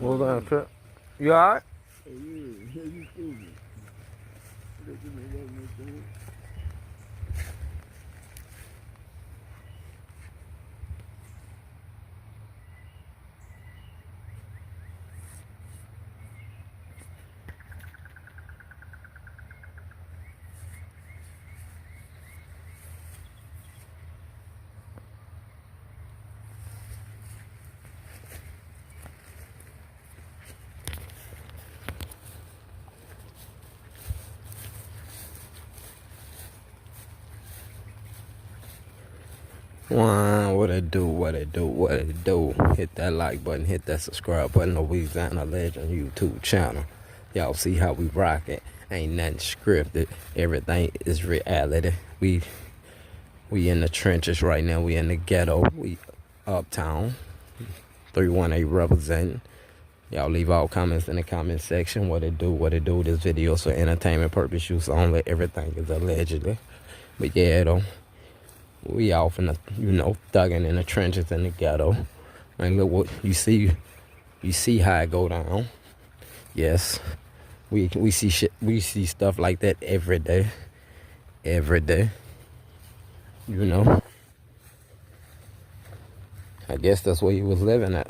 Hold on, Trip. You alright? Hey, you stupid. Wow, what it do, what it do, what it do. Hit that like button, hit that subscribe button. Louisiana Legend YouTube channel. Y'all see how we rock it. Ain't nothing scripted. Everything is reality. We in the trenches right now. We in the ghetto. We Uptown. 318 representing. Y'all leave all comments in the comment section. What it do, what it do. This video is for entertainment purpose use only. Everything is allegedly. But yeah, though. We off in the, thugging in the trenches in the ghetto. And look what you see how it go down. Yes. We see shit, we see stuff like that every day. Every day. I guess that's where he was living at.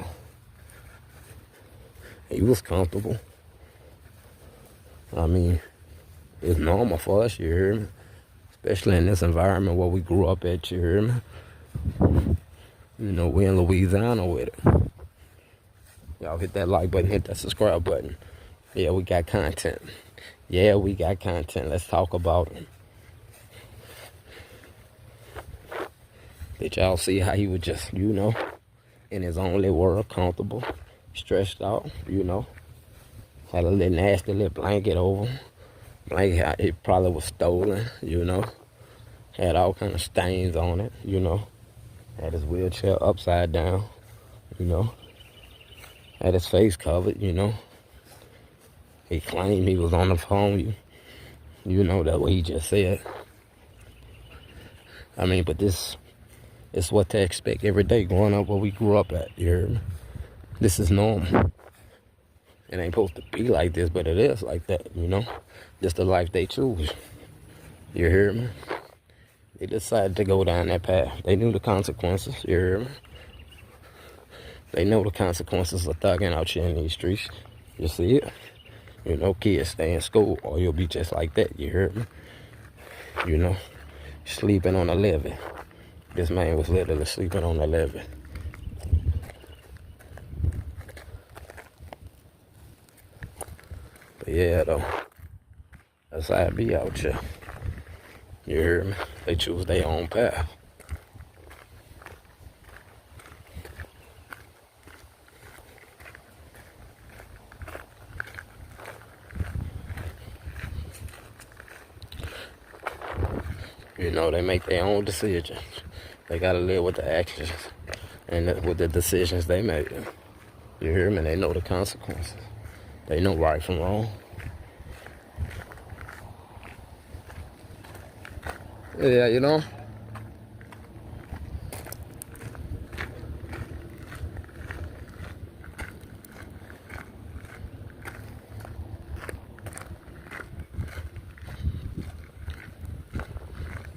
He was comfortable. I mean, it's normal for us, you hear me? Especially in this environment where we grew up at, you hear me? We in Louisiana with it. Y'all hit that like button, hit that subscribe button. Yeah, we got content. Yeah, we got content. Let's talk about it. Did y'all see how he was just, in his own little world, comfortable, stretched out, Had a little nasty little blanket over him. Blanket, it probably was stolen, Had all kind of stains on it, Had his wheelchair upside down, Had his face covered, He claimed he was on the phone, that's what he just said. I mean, but this is what to expect every day growing up where we grew up at, you hear me? This is normal. It ain't supposed to be like this, but it is like that, Just the life they choose. You hear me? They decided to go down that path. They knew the consequences, you hear me? They know the consequences of thugging out here in these streets. You see it? Kids stay in school or you'll be just like that, you hear me? Sleeping on a levee. This man was literally sleeping on a levee. But yeah, though. That's how it be out here. You hear me? They choose their own path. They make their own decisions. They gotta live with the actions and with the decisions they make. You hear me? They know the consequences. They know right from wrong. Yeah,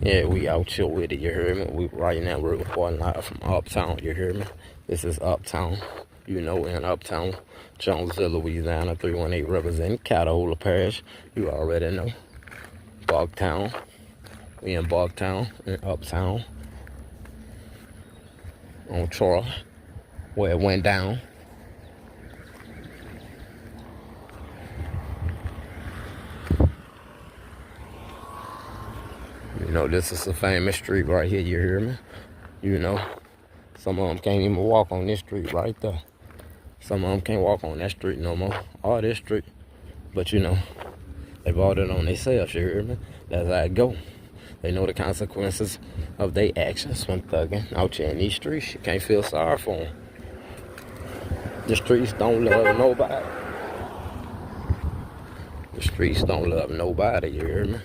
Yeah, we out here with it, you hear me? Right now we're reporting live from Uptown, you hear me? This is Uptown. We're in Uptown, Jonesville, Louisiana, 318 representing Ghetto Parish. You already know. Bogtown. We in Bogtown, in Uptown. On Troy, where it went down. This is a famous street right here, you hear me? Some of them can't even walk on this street right there. Some of them can't walk on that street no more, or this street. But they bought it on themselves, you hear me? That's how it go. They know the consequences of their actions when thugging out here in these streets. You can't feel sorry for them. The streets don't love nobody. The streets don't love nobody, you hear me?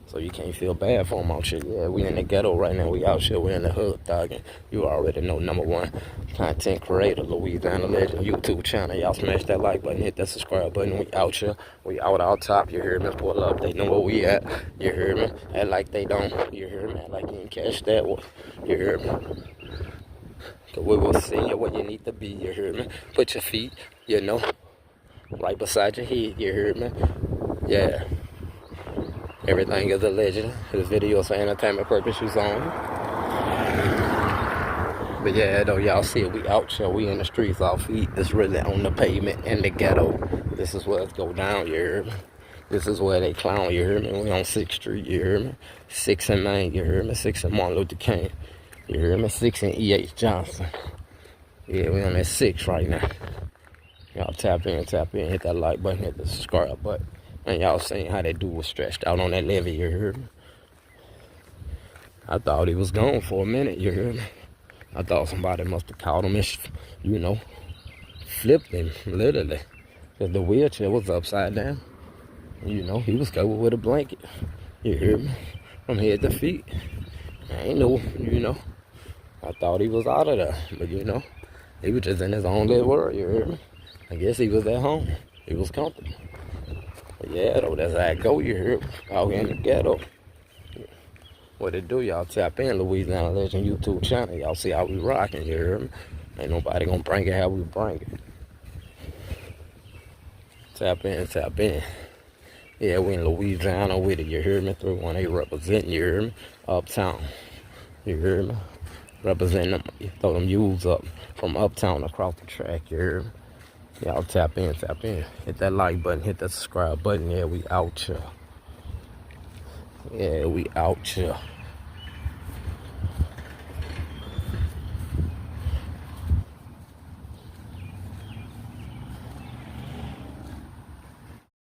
So you can't feel bad for them out here. Yeah, we in the ghetto right now. We out here. We in the hood, dog. And you already know, #1 content creator, Louisiana Legend YouTube channel. Y'all smash that like button, hit that subscribe button. We out here. We out top. You hear me? Pull up. They know where we at. You hear me? Act like they don't. You hear me? Act like you didn't catch that one. You hear me? Cause we will send you what you need to be. You hear me? Put your feet, you know, right beside your head. You hear me? Yeah. Everything is a legend. This video is for entertainment purposes only. But yeah, though, y'all see it. We out here. We in the streets. Our feet is really on the pavement in the ghetto. This is where it go down. You hear me? This is where they clown. You hear me? We on 6th Street. You hear me? 6 and Main. You hear me? 6 and Martin Luther King. You hear me? 6 and E.H. Johnson. Yeah, we on that 6 right now. Y'all tap in, hit that like button, hit the subscribe button. And y'all seen how that dude was stretched out on that levee, you heard me? I thought he was gone for a minute, you heard me? I thought somebody must have caught him and, you know, flipped him, literally. Because the wheelchair was upside down. You know, he was covered with a blanket, you heard me? From head to feet. I ain't know, you know. I thought he was out of there, but you know, he was just in his own little world, you heard me? I guess he was at home. He was comfortable. But yeah, though, that's how I go, you heard me? Out here in the ghetto. What it do, y'all tap in, Louisiana Legend YouTube channel. Y'all see how we rocking, you heard me? Ain't nobody gonna bring it how we bring it. Tap in. Yeah, we in Louisiana with it, you heard me? 318 representing, you heard me? Uptown, you heard me? Representing them, throw them U's up from Uptown across the track, you heard me? Y'all tap in. Hit that like button, hit that subscribe button. Yeah, we out here.